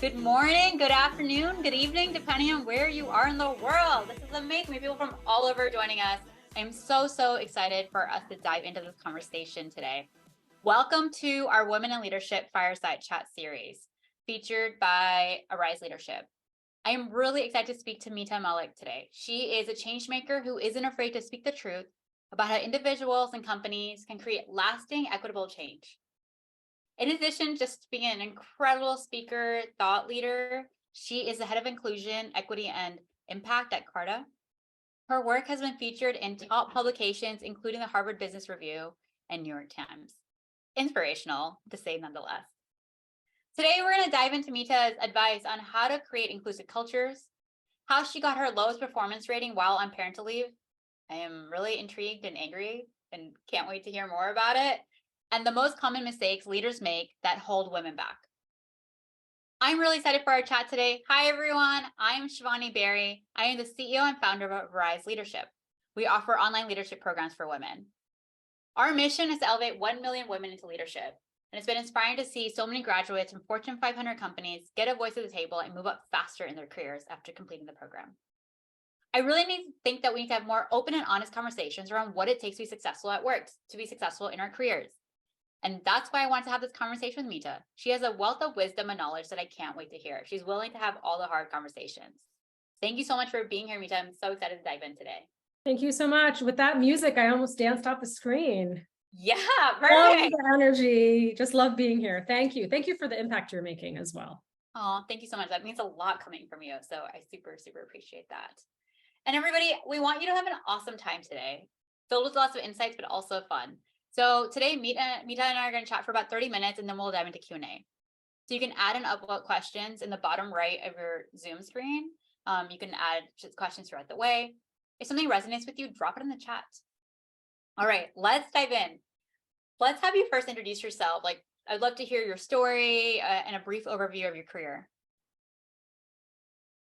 Good morning, good afternoon, good evening, depending on where you are in the world. This is amazing. We have people from all over joining us. I'm so excited for us to dive into this conversation today. Welcome to our Women in Leadership Fireside Chat series, featured by Arise Leadership. I am really excited to speak to Mita Mallick today. She is a changemaker who isn't afraid to speak the truth about how individuals and companies can create lasting, equitable change. In addition, just to being an incredible speaker, thought leader, she is the head of inclusion, equity, and impact at Carta. Her work has been featured in top publications, including the Harvard Business Review and New York Times. Inspirational, to say nonetheless. Today, we're going to dive into Mita's advice on how to create inclusive cultures, how she got her lowest performance rating while on parental leave. I am really intrigued and angry and can't wait to hear more about it. And the most common mistakes leaders make that hold women back. I'm really excited for our chat today. Hi, everyone. I'm Shivani Berry. I am the CEO and founder of Arise Leadership. We offer online leadership programs for women. Our mission is to elevate 1 million women into leadership. And it's been inspiring to see so many graduates from Fortune 500 companies get a voice at the table and move up faster in their careers after completing the program. I really think that we need to have more open and honest conversations around what it takes to be successful at work, to be successful in our careers. And that's why I wanted to have this conversation with Mita. She has a wealth of wisdom and knowledge that I can't wait to hear. She's willing to have all the hard conversations. Thank you so much for being here, Mita. I'm so excited to dive in today. Thank you so much. With that music, I almost danced off the screen. Yeah, perfect. Love the energy. Just love being here. Thank you. Thank you for the impact you're making as well. Oh, thank you so much. That means a lot coming from you. So I super appreciate that. And everybody, we want you to have an awesome time today, filled with lots of insights, but also fun. So today, Mita and I are going to chat for about 30 minutes, and then we'll dive into Q&A. So you can add and upvote questions in the bottom right of your Zoom screen. You can add just questions throughout the way. If something resonates with you, drop it in the chat. All right, let's dive in. Let's have you first introduce yourself. I'd love to hear your story and a brief overview of your career.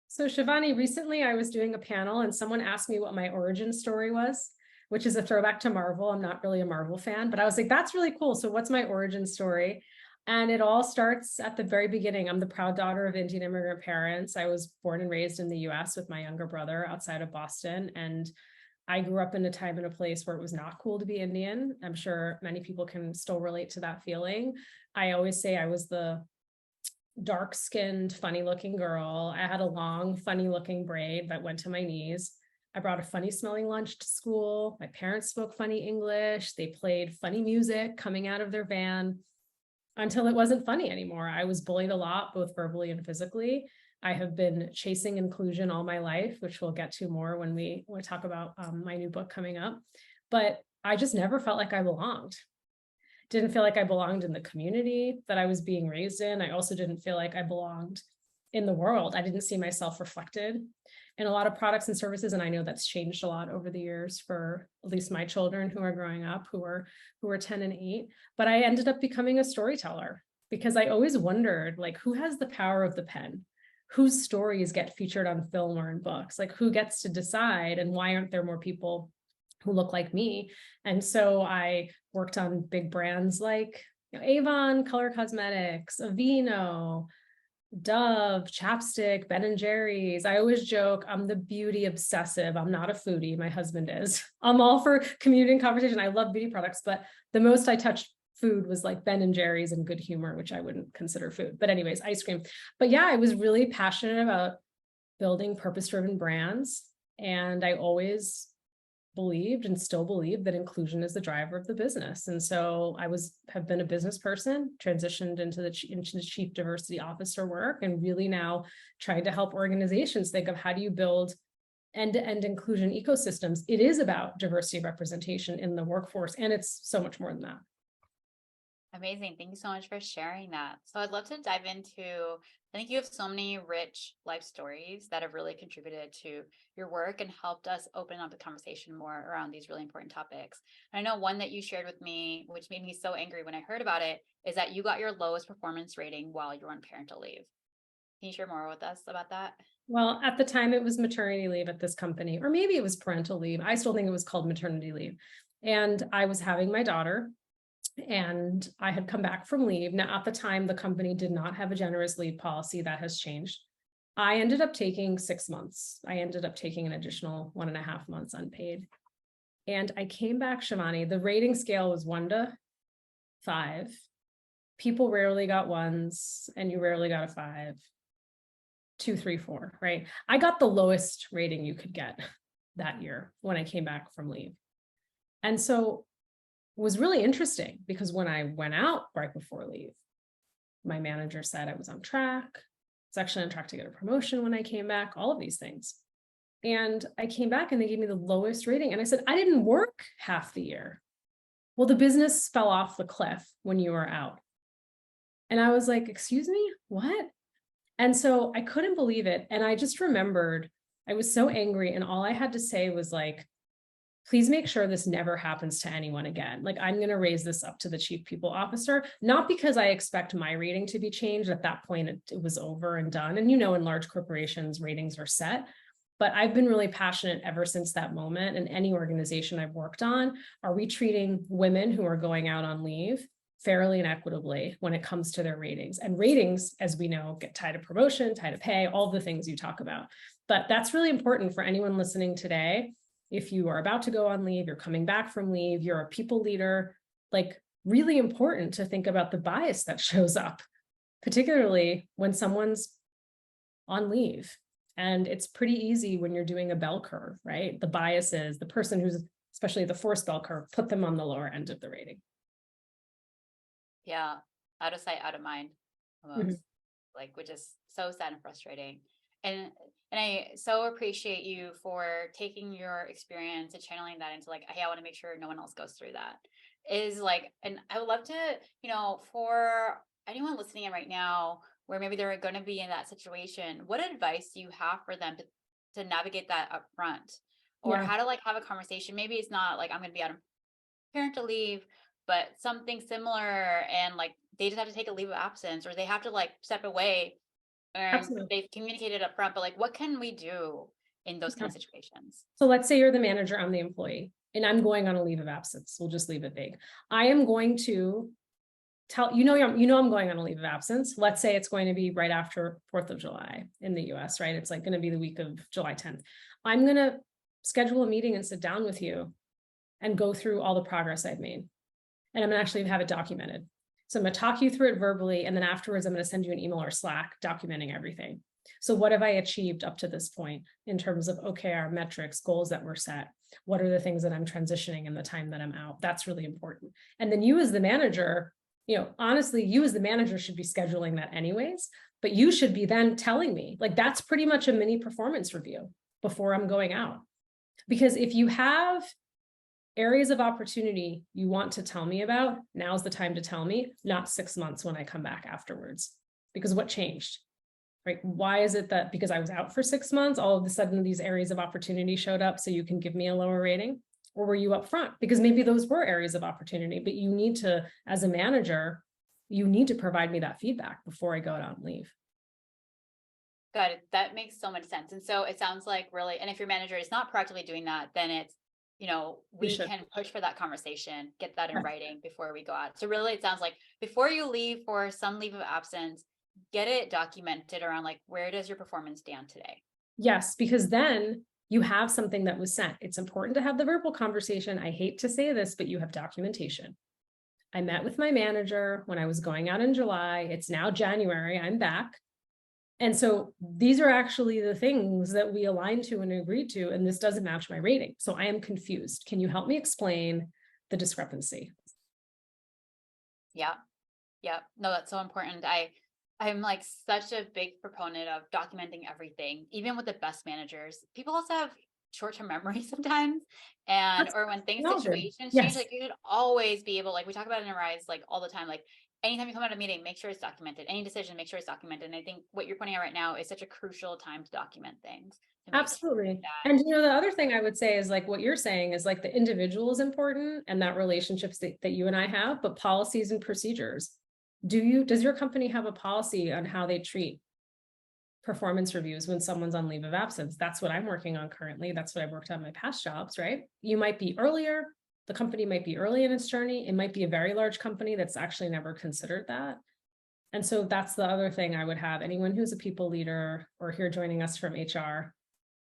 So Shivani, recently I was doing a panel and someone asked me what my origin story was, which is a throwback to Marvel. I'm not really a Marvel fan, but I was like, that's really cool. So what's my origin story? And it all starts at the very beginning. I'm the proud daughter of Indian immigrant parents. I was born and raised in the US with my younger brother outside of Boston. And I grew up in a time and a place where it was not cool to be Indian. I'm sure many people can still relate to that feeling. I always say I was the dark-skinned, funny-looking girl. I had a long, funny-looking braid that went to my knees. I brought a funny-smelling lunch to school. My parents spoke funny English. They played funny music coming out of their van until it wasn't funny anymore. I was bullied a lot, both verbally and physically. I have been chasing inclusion all my life, which we'll get to more when we talk about my new book coming up. But I just never felt like I belonged. Didn't feel like I belonged in the community that I was being raised in. I also didn't feel like I belonged in the world. I didn't see myself reflected in a lot of products and services. And I know that's changed a lot over the years for at least my children who are growing up, who are 10 and 8. But I ended up becoming a storyteller because I always wondered, who has the power of the pen? Whose stories get featured on film or in books? Who gets to decide, and why aren't there more people who look like me? And so I worked on big brands like Avon, Color Cosmetics, Aveeno, Dove, Chapstick, Ben & Jerry's. I always joke, I'm the beauty obsessive. I'm not a foodie. My husband is. I'm all for community and conversation. I love beauty products, but the most I touched food was like Ben & Jerry's and Good Humor, which I wouldn't consider food. But anyways, ice cream. But yeah, I was really passionate about building purpose-driven brands. And I always believed and still believe that inclusion is the driver of the business. And so I have been a business person, transitioned into the chief diversity officer work, and really now trying to help organizations think of how do you build end-to-end inclusion ecosystems. It is about diversity representation in the workforce, and it's so much more than that. Amazing. Thank you so much for sharing that. So I'd love to dive into, I think you have so many rich life stories that have really contributed to your work and helped us open up the conversation more around these really important topics. And I know one that you shared with me, which made me so angry when I heard about it, is that you got your lowest performance rating while you were on parental leave. Can you share more with us about that? Well, at the time it was maternity leave at this company, or maybe it was parental leave. I still think it was called maternity leave. And I was having my daughter. And I had come back from leave. Now, at the time, the company did not have a generous leave policy. That has changed. I ended up taking 6 months. I ended up taking an additional 1.5 months unpaid. And I came back, Shivani, the rating scale was 1 to 5. People rarely got 1s and you rarely got a 5. 2, 3, 4, right? I got the lowest rating you could get that year when I came back from leave. And so it was really interesting because when I went out right before leave, my manager said I was on track. I was actually on track to get a promotion when I came back, all of these things. And I came back and they gave me the lowest rating. And I said, I didn't work half the year. Well, the business fell off the cliff when you were out. And I was like, excuse me, what? And so I couldn't believe it. And I just remembered I was so angry. And all I had to say was like, please make sure this never happens to anyone again. Like, I'm going to raise this up to the chief people officer, not because I expect my rating to be changed. At that point, it was over and done. And, in large corporations, ratings are set. But I've been really passionate ever since that moment. And any organization I've worked on, are we treating women who are going out on leave fairly and equitably when it comes to their ratings? And ratings, as we know, get tied to promotion, tied to pay, all the things you talk about. But that's really important for anyone listening today. If you are about to go on leave, you're coming back from leave, you're a people leader, like, really important to think about the bias that shows up, particularly when someone's on leave. And it's pretty easy when you're doing a bell curve, right? The bias is the person who's, especially the forced bell curve, put them on the lower end of the rating. Yeah. Out of sight, out of mind, almost. Like, which is so sad and frustrating. And I so appreciate you for taking your experience and channeling that into like, hey, I want to make sure no one else goes through that. Is like, and I would love to, for anyone listening in right now, where maybe they're going to be in that situation, what advice do you have for them to navigate that up front? Or how to like have a conversation? Maybe it's not like I'm going to be out on parental leave, but something similar, and like they just have to take a leave of absence, or they have to like step away, and Absolutely. they've communicated up front. But like, what can we do in those kind of situations? So let's say you're the manager, I'm the employee, and I'm going on a leave of absence. We'll just leave it vague. I am going to tell, I'm going on a leave of absence. Let's say it's going to be right after 4th of July in the US, right? It's like going to be the week of July 10th. I'm going to schedule a meeting and sit down with you and go through all the progress I've made. And I'm going to actually have it documented. So I'm going to talk you through it verbally. And then afterwards, I'm going to send you an email or Slack documenting everything. So what have I achieved up to this point in terms of OKR metrics, goals that were set? What are the things that I'm transitioning in the time that I'm out? That's really important. And then you as the manager, honestly, you as the manager should be scheduling that anyways, but you should be then telling me, like, that's pretty much a mini performance review before I'm going out. Because if you have areas of opportunity you want to tell me about, now's the time to tell me, not 6 months when I come back afterwards. Because what changed, right? Why is it that because I was out for 6 months, all of a sudden these areas of opportunity showed up so you can give me a lower rating? Or were you upfront? Because maybe those were areas of opportunity, but you need to, as a manager, you need to provide me that feedback before I go out and leave. Got it. That makes so much sense. And so it sounds like really, and if your manager is not proactively doing that, then it's, we can push for that conversation, get that in writing before we go out. So really, it sounds like before you leave for some leave of absence, get it documented around like, where does your performance stand today? Yes, because then you have something that was sent. It's important to have the verbal conversation. I hate to say this, but you have documentation. I met with my manager when I was going out in July. It's now January. I'm back. And so these are actually the things that we aligned to and agreed to, and this doesn't match my rating. So I am confused. Can you help me explain the discrepancy? Yeah. Yeah. No, that's so important. I'm like such a big proponent of documenting everything, even with the best managers. People also have short-term memory sometimes. And, or when situations change, like you should always be able, like we talk about in Arise, like all the time, like anytime you come out of a meeting, make sure it's documented. Any decision, make sure it's documented. And I think what you're pointing out right now is such a crucial time to document things. Absolutely. And the other thing I would say is like what you're saying is like the individual is important and that relationships that you and I have, but policies and procedures. Does your company have a policy on how they treat performance reviews when someone's on leave of absence? That's what I'm working on currently. That's what I've worked on in my past jobs, right? You might be earlier, The company might be early in its journey. It might be a very large company that's actually never considered that. And so that's the other thing I would have. Anyone who's a people leader or here joining us from HR,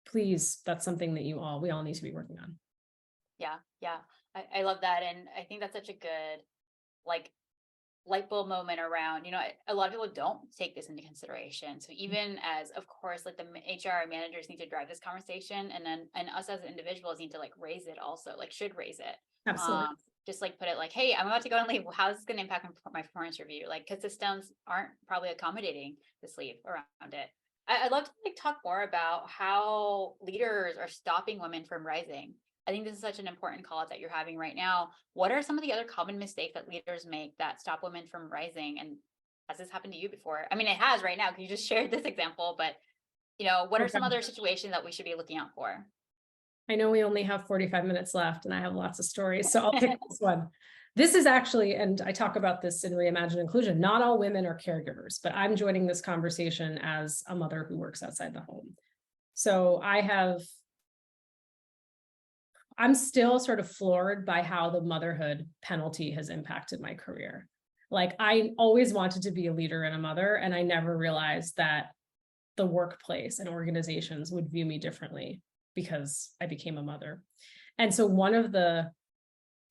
please, that's something that we all need to be working on. Yeah. I love that. And I think that's such a good, like, light bulb moment around, a lot of people don't take this into consideration. So even as, of course, like the HR managers need to drive this conversation, and us as individuals need to like raise it also, like should raise it. Absolutely. Just like put it like, hey, I'm about to go on leave. How is this going to impact my performance review? Like, because systems aren't probably accommodating this leave around it. I'd love to like talk more about how leaders are stopping women from rising. I think this is such an important call out that you're having right now. What are some of the other common mistakes that leaders make that stop women from rising? And has this happened to you before? I mean, it has right now because you just shared this example, but what are some other situations that we should be looking out for? I know we only have 45 minutes left and I have lots of stories, so I'll pick this one. This is actually, and I talk about this in Reimagine Inclusion, not all women are caregivers, but I'm joining this conversation as a mother who works outside the home. So I'm still sort of floored by how the motherhood penalty has impacted my career. Like I always wanted to be a leader and a mother, and I never realized that the workplace and organizations would view me differently because I became a mother. And so one of the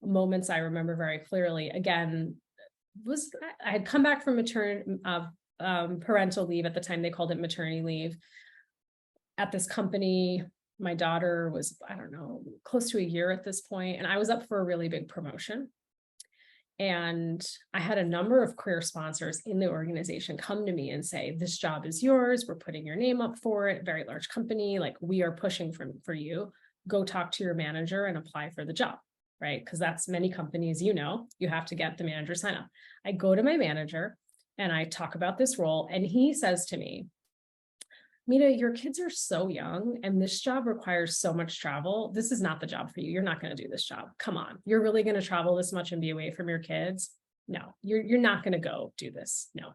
moments I remember very clearly, again, was I had come back from parental leave. At the time they called it maternity leave at this company. My daughter was, I don't know, close to a year at this point, and I was up for a really big promotion. And I had a number of career sponsors in the organization come to me and say, this job is yours. We're putting your name up for it. Very large company. Like we are pushing for you. Go talk to your manager and apply for the job, right? Because that's many companies, you have to get the manager sign up. I go to my manager and I talk about this role. And he says to me, Mita, your kids are so young and this job requires so much travel. This is not the job for you. You're not going to do this job. Come on. You're really going to travel this much and be away from your kids? No, you're not going to go do this. No.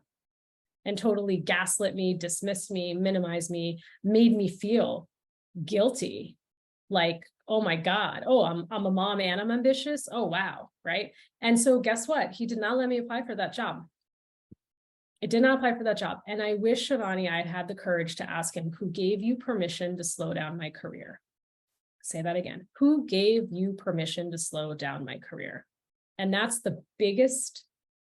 And totally gaslit me, dismissed me, minimized me, made me feel guilty. Like, oh my God. Oh, I'm a mom and I'm ambitious. Oh, wow. Right. And so guess what? He did not let me apply for that job. I did not apply for that job. And I wish, Shivani, I had had the courage to ask him, who gave you permission to slow down my career? Say that again. Who gave you permission to slow down my career? And that's the biggest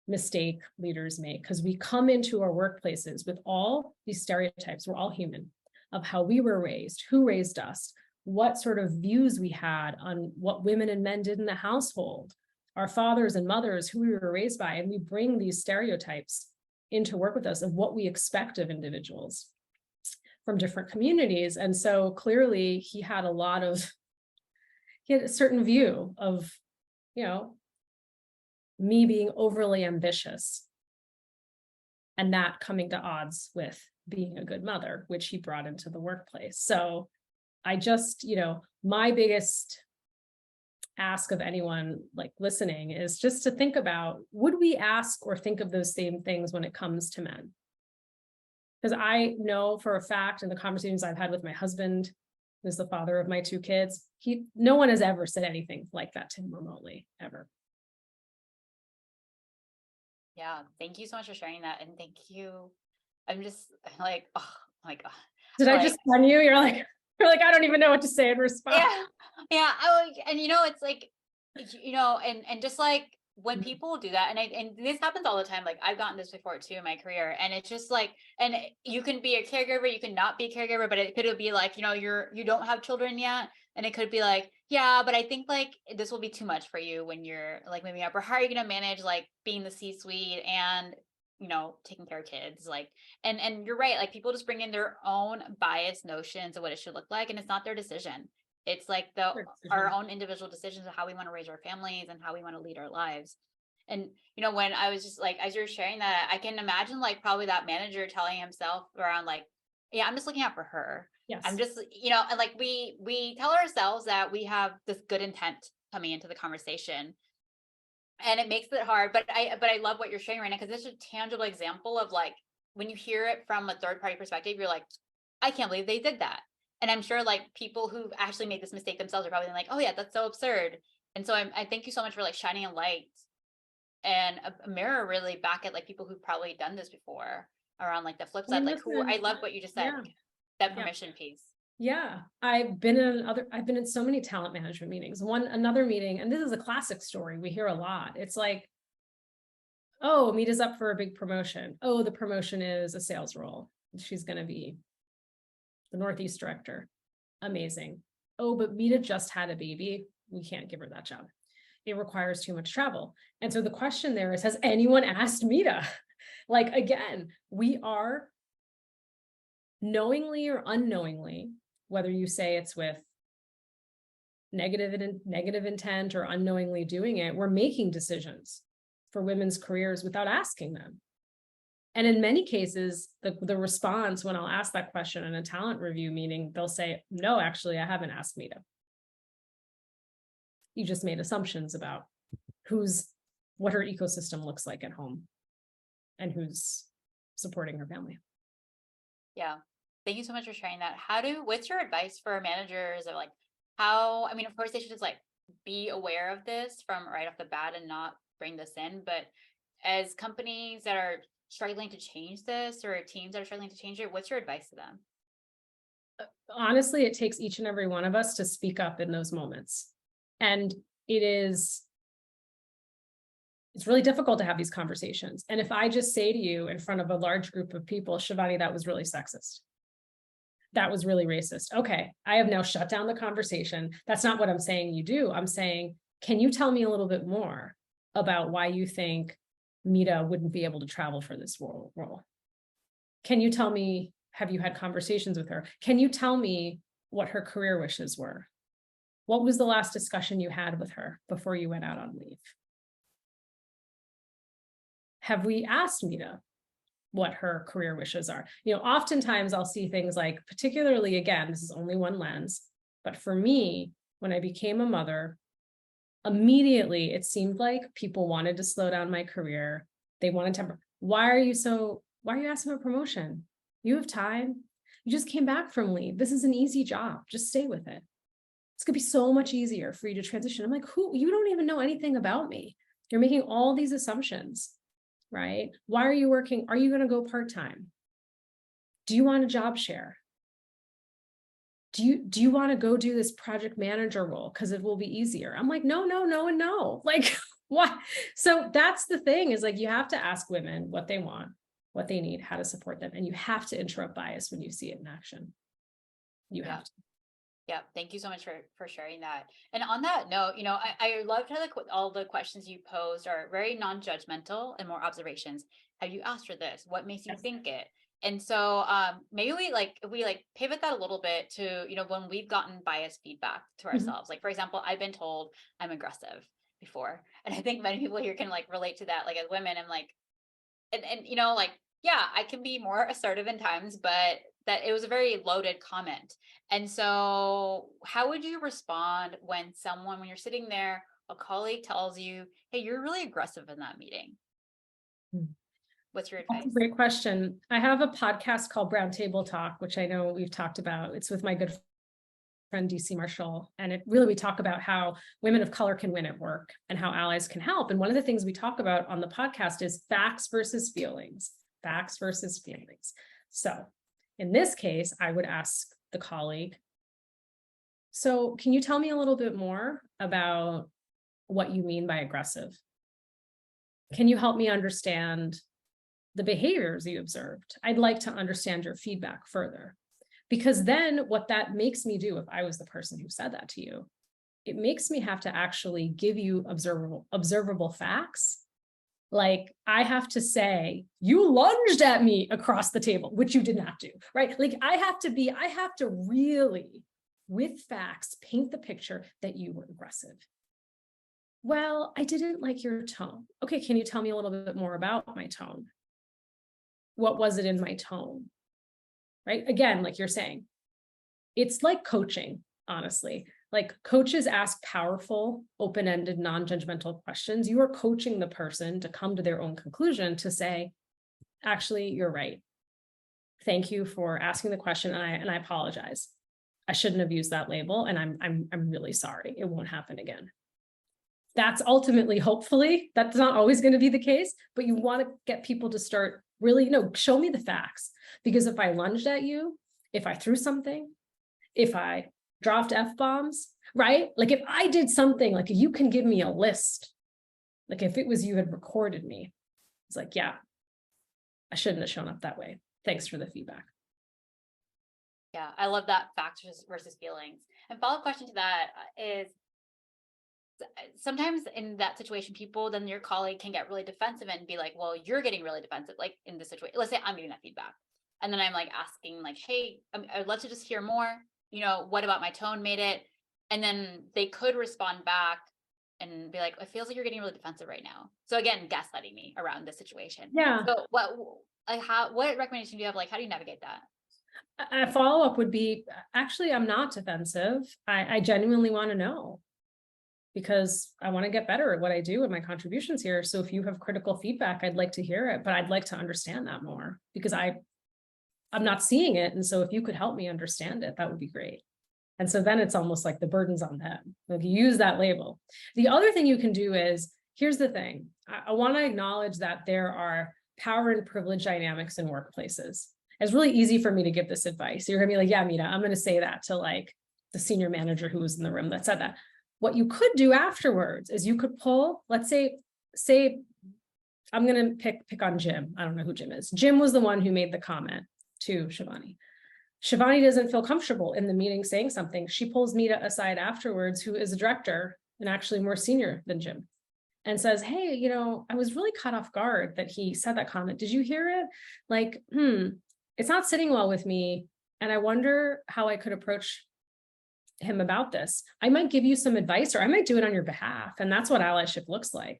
mistake leaders make, because we come into our workplaces with all these stereotypes. We're all human, of how we were raised, who raised us, what sort of views we had on what women and men did in the household, our fathers and mothers, who we were raised by. And we bring these stereotypes into work with us of what we expect of individuals from different communities. And so clearly he had a certain view of, me being overly ambitious and that coming to odds with being a good mother, which he brought into the workplace. So I just, my biggest ask of anyone like listening is just to think about, would we ask or think of those same things when it comes to men? Because I know for a fact in the conversations I've had with my husband, who's the father of my 2 kids, no one has ever said anything like that to him remotely, ever. Yeah, thank you so much for sharing that. And thank you. I'm just like, oh my God. Did I just stun you? You're like, I don't even know what to say in response. Yeah. And it's like, and just like when people do that, and this happens all the time. Like I've gotten this before too in my career, and it's just like, and you can be a caregiver, you can not be a caregiver, but it could be like, you don't have children yet, and it could be like, yeah, but I think like this will be too much for you when you're like moving up, or how are you going to manage like being the C-suite and taking care of kids, like, and you're right, like people just bring in their own biased notions of what it should look like, and it's not their decision. It's like our own individual decisions of how we want to raise our families and how we want to lead our lives. And when I was just like, as you're sharing that, I can imagine like probably that manager telling himself around like, yeah, I'm just looking out for her. Yes. I'm just, and like we tell ourselves that we have this good intent coming into the conversation. And it makes it hard, but I love what you're sharing right now, because it's a tangible example of like, when you hear it from a third party perspective, you're like, I can't believe they did that. And I'm sure like people who've actually made this mistake themselves are probably like, oh yeah, that's so absurd. And so I thank you so much for like shining a light and a mirror really back at like people who've probably done this before around like the flip I side, mean, like who I listen, love what you just said, yeah, that yeah. permission piece. Yeah, I've been in so many talent management meetings. Another meeting, and this is a classic story we hear a lot. It's like, oh, Mita's up for a big promotion. Oh, the promotion is a sales role. She's going to be the Northeast director. Amazing. Oh, but Mita just had a baby. We can't give her that job. It requires too much travel. And so the question there is, has anyone asked Mita? Like, again, we are knowingly or unknowingly, whether you say it's with negative intent or unknowingly doing it, we're making decisions for women's careers without asking them. And in many cases, the response when I'll ask that question in a talent review meeting, they'll say, no, actually, I haven't asked Mita. You just made assumptions about what her ecosystem looks like at home and who's supporting her family. Yeah. Thank you so much for sharing that. What's your advice for managers or like how, I mean, of course they should just like be aware of this from right off the bat and not bring this in, but as companies that are struggling to change this or teams that are struggling to change it, what's your advice to them? Honestly, it takes each and every one of us to speak up in those moments. And it's really difficult to have these conversations. And if I just say to you in front of a large group of people, Shivani, that was really sexist. That was really racist. Okay, I have now shut down the conversation. That's not what I'm saying you do. I'm saying, can you tell me a little bit more about why you think Mita wouldn't be able to travel for this role? Can you tell me, have you had conversations with her? Can you tell me what her career wishes were? What was the last discussion you had with her before you went out on leave? Have we asked Mita what her career wishes are? Oftentimes I'll see things like, particularly, again, this is only one lens, but for me, when I became a mother, immediately it seemed like people wanted to slow down my career. They wanted to, why are you asking for promotion? You have time. You just came back from leave. This is an easy job. Just stay with it. It's going to be so much easier for you to transition. I'm like, you don't even know anything about me. You're making all these assumptions, right? Why are you working? Are you going to go part-time? Do you want a job share? Do you want to go do this project manager role because it will be easier? I'm like, no, and no. Like, what? So that's the thing, is like, you have to ask women what they want, what they need, how to support them. And you have to interrupt bias when you see it in action. You have to. Yeah, thank you so much for sharing that. And on that note, I loved how all the questions you posed are very non-judgmental and more observations. Have you asked her this? What makes you think it? And so maybe we pivot that a little bit to, when we've gotten biased feedback to ourselves. Like, for example, I've been told I'm aggressive before. And I think many people here can like relate to that. Like, as women, I'm like, and yeah, I can be more assertive in times, but that it was a very loaded comment. And so how would you respond when you're sitting there, a colleague tells you, hey, you're really aggressive in that meeting? What's your advice? That's a great question. I have a podcast called Brown Table Talk, which I know we've talked about. It's with my good friend, DC Marshall. And we talk about how women of color can win at work and how allies can help. And one of the things we talk about on the podcast is facts versus feelings. So in this case, I would ask the colleague, so can you tell me a little bit more about what you mean by aggressive? Can you help me understand the behaviors you observed? I'd like to understand your feedback further. Because then what that makes me do, if I was the person who said that to you, it makes me have to actually give you observable facts. Like, I have to say, you lunged at me across the table, which you did not do, right? Like, I have to really, with facts, paint the picture that you were aggressive. Well, I didn't like your tone. Okay, can you tell me a little bit more about my tone? What was it in my tone? Right? Again, like you're saying, it's like coaching, honestly. Like, coaches ask powerful, open-ended, non-judgmental questions. You are coaching the person to come to their own conclusion, to say, actually, you're right. Thank you for asking the question, and I apologize. I shouldn't have used that label, and I'm really sorry. It won't happen again. that's ultimately, hopefully, that's not always going to be the case, but you want to get people to start really, show me the facts. Because if I lunged at you, if I threw something, if I dropped F-bombs, right? Like if I did something, like you can give me a list. Like if it was you had recorded me, it's like, yeah, I shouldn't have shown up that way. Thanks for the feedback. Yeah, I love that facts versus feelings. And follow-up question to that is, sometimes in that situation, people, then your colleague can get really defensive and be like, well, you're getting really defensive. Like in this situation, let's say I'm giving that feedback. And then I'm like asking like, hey, I'd love to just hear more, what about my tone made it? And then they could respond back and be like, it feels like you're getting really defensive right now. So again, gaslighting me around this situation. Yeah. So what recommendation do you have? Like, how do you navigate that? A follow-up would be, actually, I'm not defensive. I genuinely want to know, because I want to get better at what I do and my contributions here. So if you have critical feedback, I'd like to hear it, but I'd like to understand that more, because I'm not seeing it. And so if you could help me understand it, that would be great. And so then it's almost like the burden's on them. Like you use that label. The other thing you can do is, here's the thing. I want to acknowledge that there are power and privilege dynamics in workplaces. It's really easy for me to give this advice. You're gonna be like, yeah, Mita, I'm gonna say that to like the senior manager who was in the room that said that. What you could do afterwards is you could pull, let's say I'm gonna pick on Jim. I don't know who Jim is. Jim was the one who made the comment to Shivani. Shivani doesn't feel comfortable in the meeting saying something. She pulls Mita aside afterwards, who is a director and actually more senior than Jim, and says, hey, I was really caught off guard that he said that comment. Did you hear it? Like, it's not sitting well with me. And I wonder how I could approach him about this. I might give you some advice, or I might do it on your behalf. And that's what allyship looks like.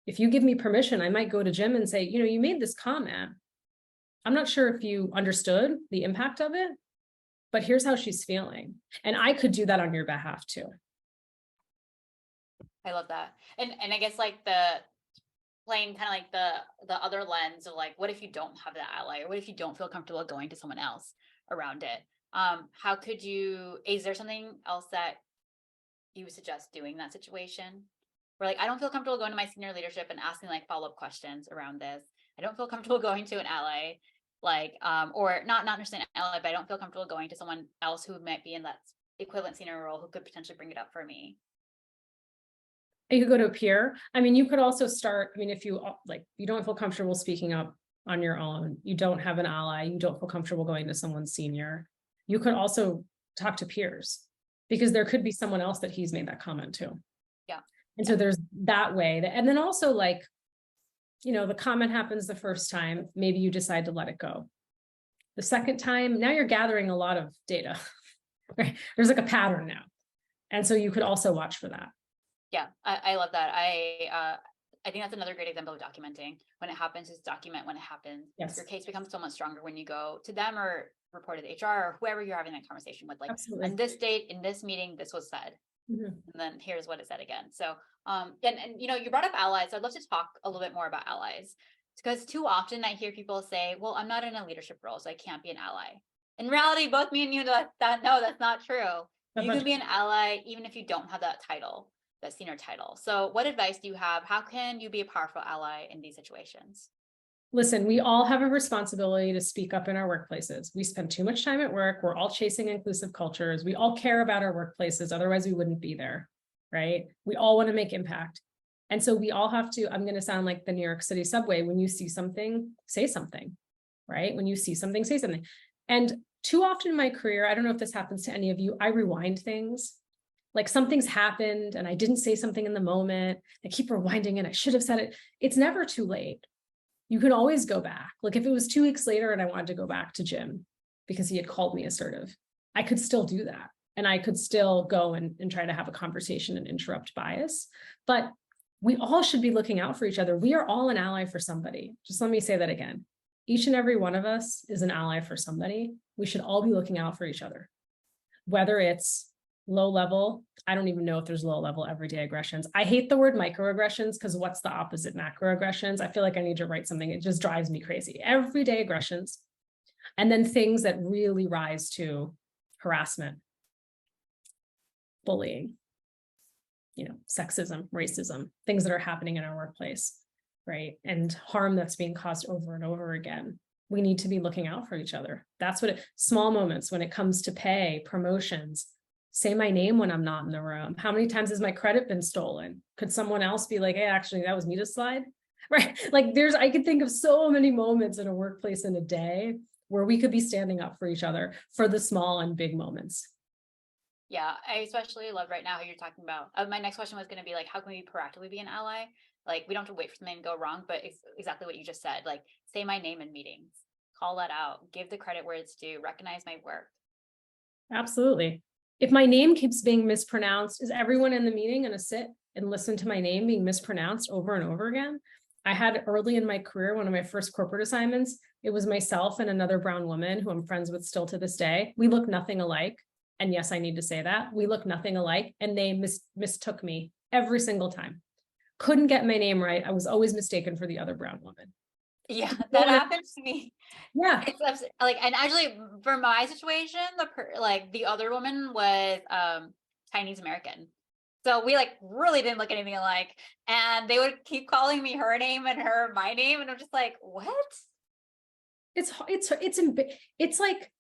If you give me permission, I might go to Jim and say, you made this comment. I'm not sure if you understood the impact of it, but here's how she's feeling. And I could do that on your behalf too. I love that. And I guess like playing kind of like the other lens of like, what if you don't have that ally, or what if you don't feel comfortable going to someone else around it? How could is there something else that you would suggest doing in that situation? Where like, I don't feel comfortable going to my senior leadership and asking like follow-up questions around this. I don't feel comfortable going to an ally, like, or not necessarily an ally, but I don't feel comfortable going to someone else who might be in that equivalent senior role who could potentially bring it up for me. You could go to a peer. I mean, you could also start, if you don't feel comfortable speaking up on your own, you don't have an ally, you don't feel comfortable going to someone senior, you could also talk to peers, because there could be someone else that he's made that comment to. Yeah. And so there's that way. And then also like, the comment happens the first time, maybe you decide to let it go. The second time, now you're gathering a lot of data, right? There's like a pattern now. And so you could also watch for that. Yeah, I love that. I think that's another great example of documenting. When it happens, just document when it happens. Yes. Your case becomes so much stronger when you go to them or report it to HR or whoever you're having that conversation with. Like, absolutely, on this date, in this meeting, this was said. Mm-hmm. And then here's what it said again. So, and you brought up allies. So I'd love to talk a little bit more about allies, because too often I hear people say, well, I'm not in a leadership role, so I can't be an ally. In reality, both me and you know that no, that's not true. You can be an ally even if you don't have that title, that senior title. So what advice do you have? How can you be a powerful ally in these situations? Listen, we all have a responsibility to speak up in our workplaces. We spend too much time at work. We're all chasing inclusive cultures. We all care about our workplaces. Otherwise, we wouldn't be there, right? We all want to make impact. And so we all have to, I'm going to sound like the New York City subway. When you see something, say something, right? When you see something, say something. And too often in my career, I don't know if this happens to any of you, I rewind things. Like something's happened and I didn't say something in the moment. I keep rewinding and I should have said it. It's never too late. You can always go back. Like if it was 2 weeks later and I wanted to go back to Jim because he had called me assertive, I could still do that. And I could still go and try to have a conversation and interrupt bias. But we all should be looking out for each other. We are all an ally for somebody. Just let me say that again. Each and every one of us is an ally for somebody. We should all be looking out for each other. Whether it's low level, I don't even know if there's low level everyday aggressions. I hate the word microaggressions because what's the opposite? Macroaggressions. I feel like I need to write something. It just drives me crazy. Everyday aggressions. And then things that really rise to harassment, bullying. sexism, racism, things that are happening in our workplace, right? And harm that's being caused over and over again. We need to be looking out for each other. That's small moments when it comes to pay, promotions, say my name when I'm not in the room. How many times has my credit been stolen? Could someone else be like, hey, actually, that was Mita's slide? Right? Like I could think of so many moments in a workplace in a day where we could be standing up for each other for the small and big moments. Yeah, I especially love right now how you're talking about. My next question was going to be like, how can we proactively be an ally? Like, we don't have to wait for something to go wrong, but it's exactly what you just said. Like, say my name in meetings, call that out, give the credit where it's due, recognize my work. Absolutely. If my name keeps being mispronounced, is everyone in the meeting going to sit and listen to my name being mispronounced over and over again? I had early in my career, one of my first corporate assignments, it was myself and another brown woman who I'm friends with still to this day. We look nothing alike. And yes, I need to say that. We look nothing alike, and they mistook me every single time. Couldn't get my name right. I was always mistaken for the other brown woman. Yeah, that happens to me. Yeah. It's like, and actually for my situation, the other woman was Chinese American. So we like really didn't look anything alike. And they would keep calling me her name and her my name. And I'm just like, what? It's like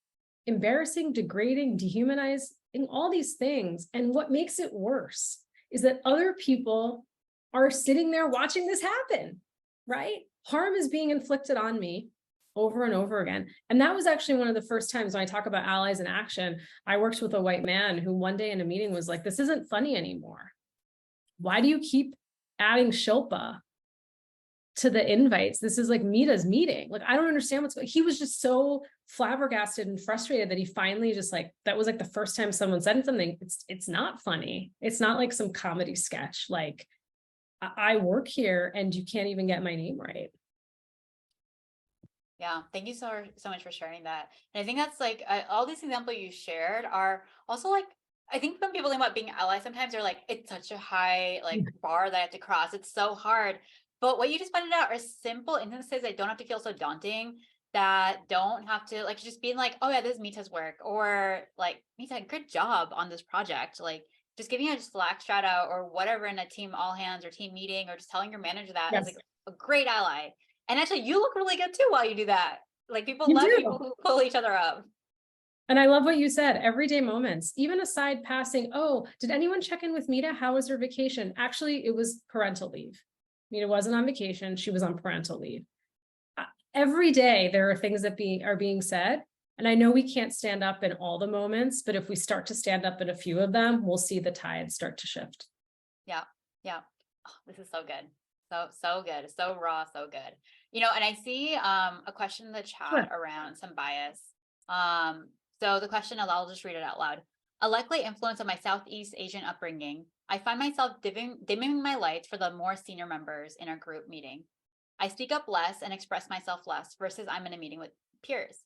embarrassing, degrading, dehumanizing, all these things. And what makes it worse is that other people are sitting there watching this happen, right? Harm is being inflicted on me over and over again. And that was actually one of the first times when I talk about allies in action. I worked with a white man who one day in a meeting was like, this isn't funny anymore. Why do you keep adding Shilpa to the invites? This is like Mita's meeting. Like, I don't understand what's going on. He was just so flabbergasted and frustrated that he finally just like, that was like the first time someone said something. It's not funny. It's not like some comedy sketch. Like, I work here and you can't even get my name right. Yeah, thank you so much for sharing that. And I think that's like all these examples you shared are also like, I think when people think about being allies, sometimes they're like, it's such a high like bar that I have to cross. It's so hard. But what you just pointed out are simple instances that don't have to feel so daunting, that don't have to like just being like, oh yeah, this is Mita's work, or like, Mita, good job on this project. Like just giving a Slack shout out or whatever in a team all hands or team meeting, or just telling your manager that is like a great ally. And actually, you look really good too while you do that. Like people love people who pull each other up. And I love what you said, everyday moments, even aside passing, oh, did anyone check in with Mita? How was her vacation? Actually, it was parental leave. Mita wasn't on vacation. She was on parental leave. Every day, there are things that are being said. And I know we can't stand up in all the moments, but if we start to stand up in a few of them, we'll see the tide start to shift. Yeah. Yeah. Oh, this is so good. So good. So raw, so good. And I see a question in the chat around some bias. So the question, I'll just read it out loud. A likely influence of my Southeast Asian upbringing, I find myself dimming my lights for the more senior members in our group meeting. I speak up less and express myself less versus I'm in a meeting with peers.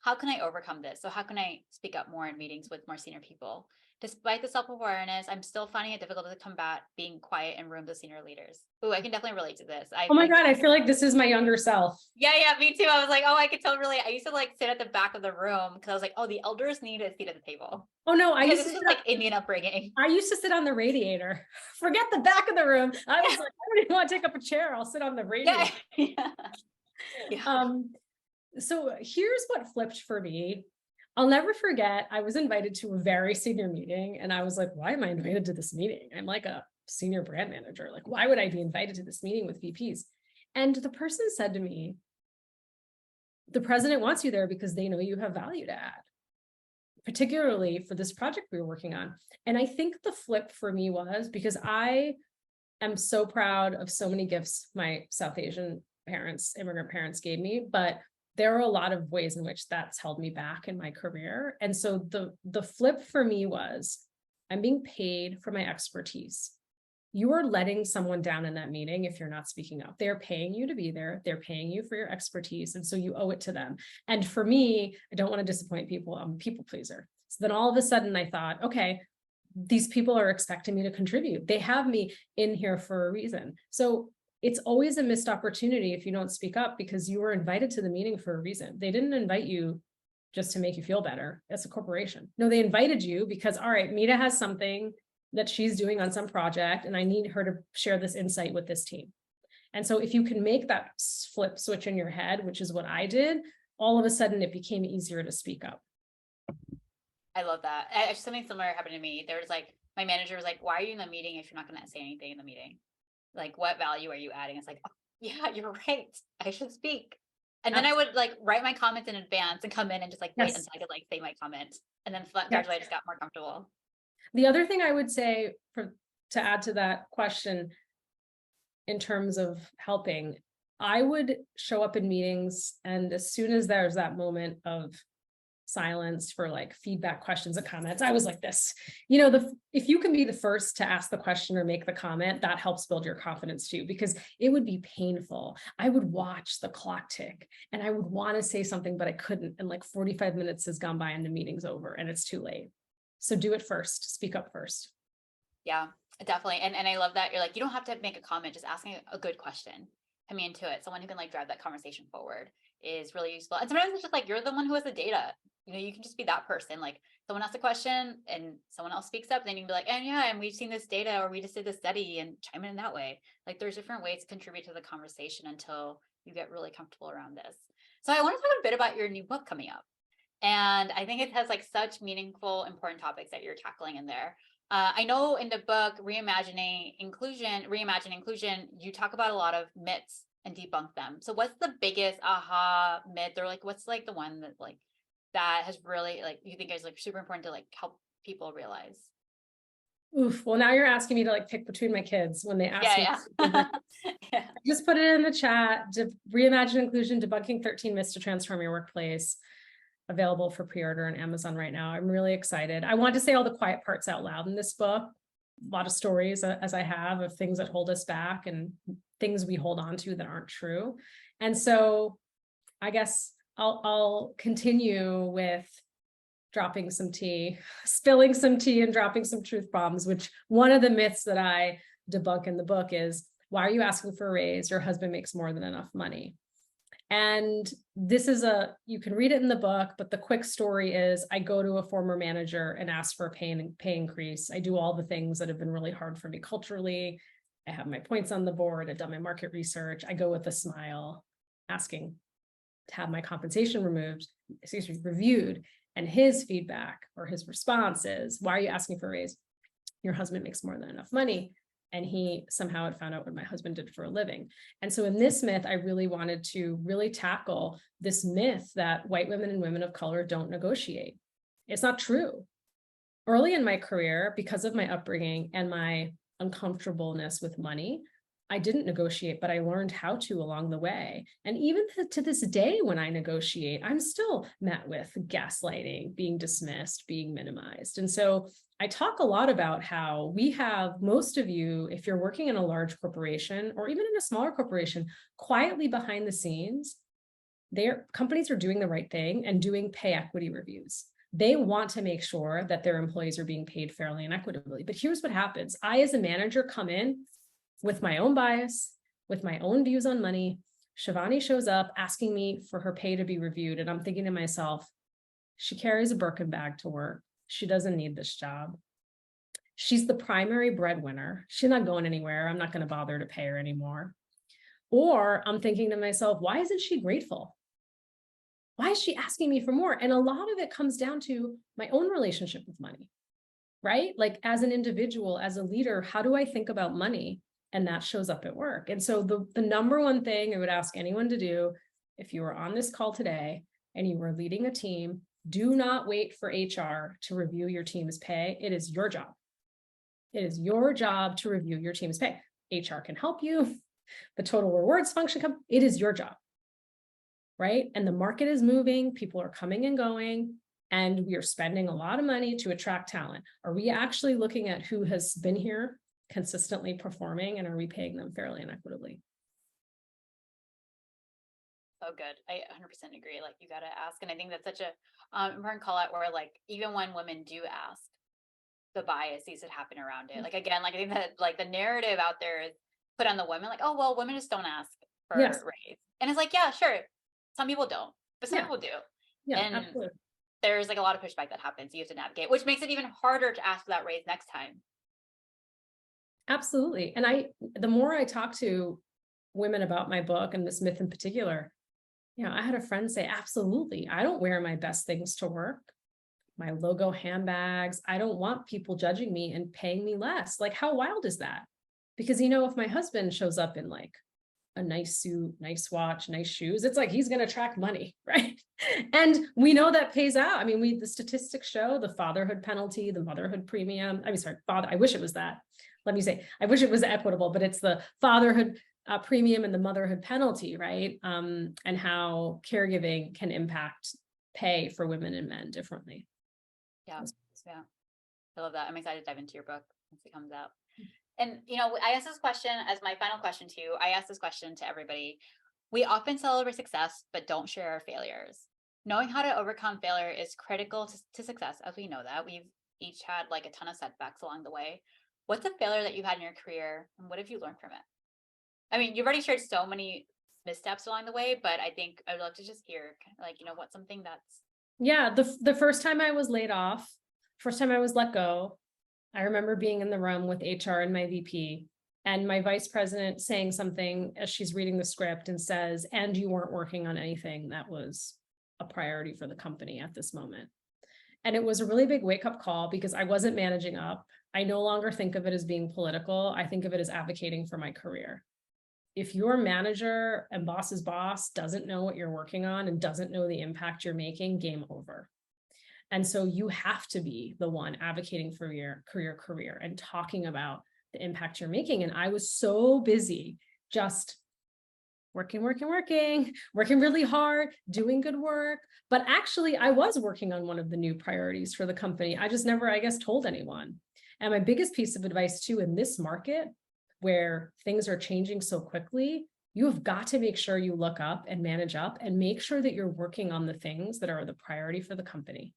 How can I overcome this? So how can I speak up more in meetings with more senior people? Despite the self-awareness, I'm still finding it difficult to combat being quiet in rooms of senior leaders. Ooh, I can definitely relate to this. Oh my God, I feel like this is my younger self. Yeah, me too. I was like, oh, I could totally relate. I used to like sit at the back of the room because I was like, oh, the elders need a seat at the table. Oh no, this is like Indian upbringing. I used to sit on the radiator. Forget the back of the room. I was like, I don't even want to take up a chair. I'll sit on the radiator. So here's what flipped for me. I'll never forget, I was invited to a very senior meeting and I was like, why am I invited to this meeting? I'm like a senior brand manager. Like, why would I be invited to this meeting with VPs? And the person said to me, the president wants you there because they know you have value to add, particularly for this project we were working on. And I think the flip for me was because I am so proud of so many gifts my South Asian parents, immigrant parents gave me, but there are a lot of ways in which that's held me back in my career. And so the flip for me was, I'm being paid for my expertise. You are letting someone down in that meeting if you're not speaking up. They're paying you to be there. They're paying you for your expertise. And so you owe it to them. And for me, I don't want to disappoint people. I'm a people pleaser. So then all of a sudden I thought, okay, these people are expecting me to contribute. They have me in here for a reason. So it's always a missed opportunity if you don't speak up, because you were invited to the meeting for a reason. They didn't invite you just to make you feel better. That's a corporation. No, they invited you because, all right, Mita has something that she's doing on some project, and I need her to share this insight with this team. And so if you can make that flip switch in your head, which is what I did, all of a sudden it became easier to speak up. I love that. Something similar happened to me. There was like, my manager was like, why are you in the meeting if you're not going to say anything in the meeting? Like, what value are you adding? It's like, oh, yeah, you're right. I should speak. And then I would like write my comments in advance and come in and just like wait Yes. until I could like say my comment. And then gradually I just got more comfortable. The other thing I would say to add to that question in terms of helping, I would show up in meetings, and as soon as there's that moment of silence for like feedback questions and comments, I was like this, if you can be the first to ask the question or make the comment, that helps build your confidence too, because it would be painful. I would watch the clock tick and I would want to say something, but I couldn't. And like 45 minutes has gone by and the meeting's over and it's too late. So do it first, speak up first. Yeah, definitely. And I love that you're like, you don't have to make a comment, just asking a good question coming into it. Someone who can like drive that conversation forward is really useful. And sometimes it's just like, you're the one who has the data. You can just be that person. Like someone asks a question and someone else speaks up, then you can be like, and yeah, and we've seen this data, or we just did this study, and chime in that way. Like there's different ways to contribute to the conversation until you get really comfortable around this. So I want to talk a bit about your new book coming up. And I think it has like such meaningful, important topics that you're tackling in there. I know in the book, Reimagining Inclusion, you talk about a lot of myths and debunk them. So what's the biggest aha myth, or like, what's like the one that like, that has really like, you think is like super important to like help people realize? Oof. Well, now you're asking me to like pick between my kids when they ask me. Yeah. Yeah. Just put it in the chat. Reimagine Inclusion, Debunking 13 Myths to Transform Your Workplace. Available for pre-order on Amazon right now. I'm really excited. I want to say all the quiet parts out loud in this book. A lot of stories, as I have, of things that hold us back and things we hold on to that aren't true. And so I guess I'll continue with dropping some tea, spilling some tea and dropping some truth bombs, which one of the myths that I debunk in the book is, why are you asking for a raise? Your husband makes more than enough money. And this is you can read it in the book, but the quick story is I go to a former manager and ask for a pay increase. I do all the things that have been really hard for me culturally. I have my points on the board. I've done my market research. I go with a smile, asking to have my compensation reviewed. And his feedback or his response is, why are you asking for a raise? Your husband makes more than enough money. And he somehow had found out what my husband did for a living. And so in this myth, I really wanted to really tackle this myth that white women and women of color don't negotiate. It's not true. Early in my career, because of my upbringing and my uncomfortableness with money, I didn't negotiate, but I learned how to along the way. And even to this day, when I negotiate, I'm still met with gaslighting, being dismissed, being minimized. And so I talk a lot about how we have, most of you, if you're working in a large corporation or even in a smaller corporation, quietly behind the scenes, their companies are doing the right thing and doing pay equity reviews. They want to make sure that their employees are being paid fairly and equitably. But here's what happens. I, as a manager, come in with my own bias, with my own views on money. Shivani shows up asking me for her pay to be reviewed. And I'm thinking to myself, she carries a Birkin bag to work. She doesn't need this job. She's the primary breadwinner. She's not going anywhere. I'm not going to bother to pay her anymore. Or I'm thinking to myself, why isn't she grateful? Why is she asking me for more? And a lot of it comes down to my own relationship with money, right? Like as an individual, as a leader, how do I think about money? And that shows up at work. And so the number one thing I would ask anyone to do, if you were on this call today and you were leading a team, do not wait for HR to review your team's pay. It is your job. It is your job to review your team's pay. HR can help you. The total rewards function, it is your job, right? And the market is moving. People are coming and going, and we are spending a lot of money to attract talent. Are we actually looking at who has been here consistently performing, and are we paying them fairly and equitably? So good. I 100% agree. Like you got to ask. And I think that's such a important call out where like, even when women do ask, the biases that happen around it. Like, again, like I think that like the narrative out there is put on the women, like, oh, well, women just don't ask for raise. And it's like, yeah, sure. Some people don't, but some people do. Yeah, and absolutely. There's like a lot of pushback that happens. You have to navigate, which makes it even harder to ask for that raise next time. Absolutely. And the more I talk to women about my book and this myth in particular, I had a friend say, absolutely, I don't wear my best things to work, my logo handbags. I don't want people judging me and paying me less. Like, how wild is that? Because, if my husband shows up in like a nice suit, nice watch, nice shoes, it's like he's going to track money, right? And we know that pays out. I mean, the statistics show the fatherhood penalty, the motherhood premium. I mean, sorry, I wish it was that. Let me say, I wish it was equitable, but it's the fatherhood premium and the motherhood penalty, right? And how caregiving can impact pay for women and men differently. Yeah. Yeah. I love that. I'm excited to dive into your book once it comes out. And, I asked this question as my final question to you. I asked this question to everybody. We often celebrate success, but don't share our failures. Knowing how to overcome failure is critical to success, as we know that. We've each had like a ton of setbacks along the way. What's a failure that you've had in your career, and what have you learned from it? I mean, you've already shared so many missteps along the way, but I think I'd love to just hear, like, what's something that's. Yeah, the first time I was laid off, first time I was let go, I remember being in the room with HR and my VP, and my vice president saying something as she's reading the script and says, and you weren't working on anything that was a priority for the company at this moment. And it was a really big wake-up call because I wasn't managing up. I no longer think of it as being political. I think of it as advocating for my career. If your manager and boss's boss doesn't know what you're working on and doesn't know the impact you're making, game over. And so you have to be the one advocating for your career and talking about the impact you're making. And I was so busy just working really hard, doing good work. But actually, I was working on one of the new priorities for the company. I just never, I guess, told anyone. And my biggest piece of advice too, in this market where things are changing so quickly, you have got to make sure you look up and manage up and make sure that you're working on the things that are the priority for the company,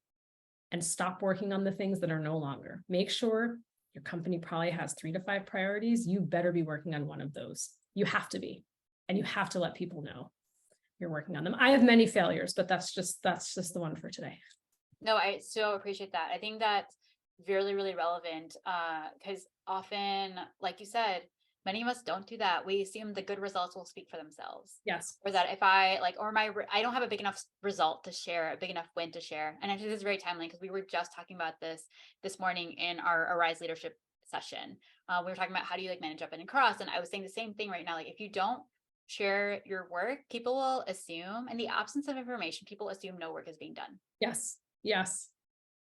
and stop working on the things that are no longer. Make sure your company probably has 3 to 5 priorities. You better be working on one of those. You have to be, and you have to let people know you're working on them. I have many failures, but that's just the one for today. No, I so appreciate that. I think that's really, really relevant because often, like you said, many of us don't do that. We assume the good results will speak for themselves. Yes. Or that if I like, or I don't have a big enough result to share, a big enough win to share. And I think this is very timely because we were just talking about this morning in our Arise Leadership session. We were talking about how do you like manage up and across. And I was saying the same thing right now. Like if you don't share your work, people will assume, in the absence of information, people assume no work is being done. Yes. Yes.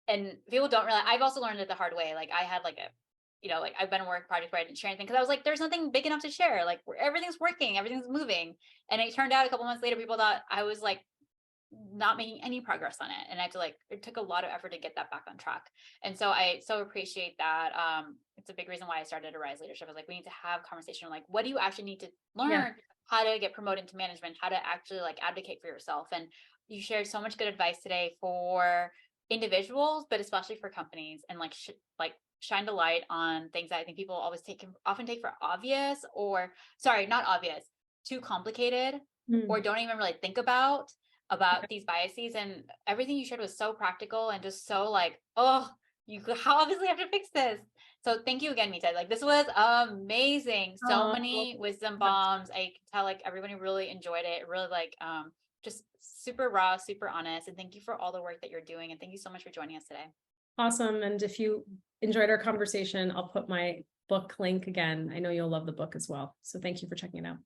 And people don't realize, I've also learned it the hard way. Like I had like like I've been in a work project where I didn't share anything because I was like, there's nothing big enough to share. Like everything's working, everything's moving. And it turned out a couple months later, people thought I was like not making any progress on it. And I had to it took a lot of effort to get that back on track. And so I so appreciate that. It's a big reason why I started Arise Leadership. I was like, we need to have conversation like, what do you actually need to learn? Yeah. How to get promoted to management, how to actually like advocate for yourself. And you shared so much good advice today for individuals, but especially for companies, and shined a light on things that I think people often take for obvious, or sorry, not obvious, too complicated, or don't even really think about these biases. And everything you shared was so practical and just so like, oh, you obviously have to fix this. So thank you again, Mita. Like this was amazing. So many wisdom bombs. I can tell like everybody really enjoyed it. Really just super raw, super honest. And thank you for all the work that you're doing. And thank you so much for joining us today. Awesome. And if you enjoyed our conversation, I'll put my book link again. I know you'll love the book as well. So thank you for checking it out.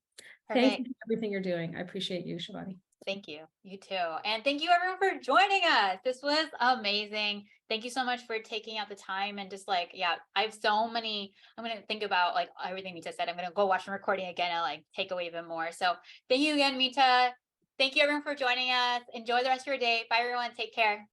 Perfect. Thank you for everything you're doing. I appreciate you, Shivani. Thank you. You too. And thank you everyone for joining us. This was amazing. Thank you so much for taking out the time and just I have so many, I'm going to think about like everything Mita said. I'm going to go watch the recording again and take away even more. So thank you again, Mita. Thank you everyone for joining us. Enjoy the rest of your day. Bye everyone. Take care.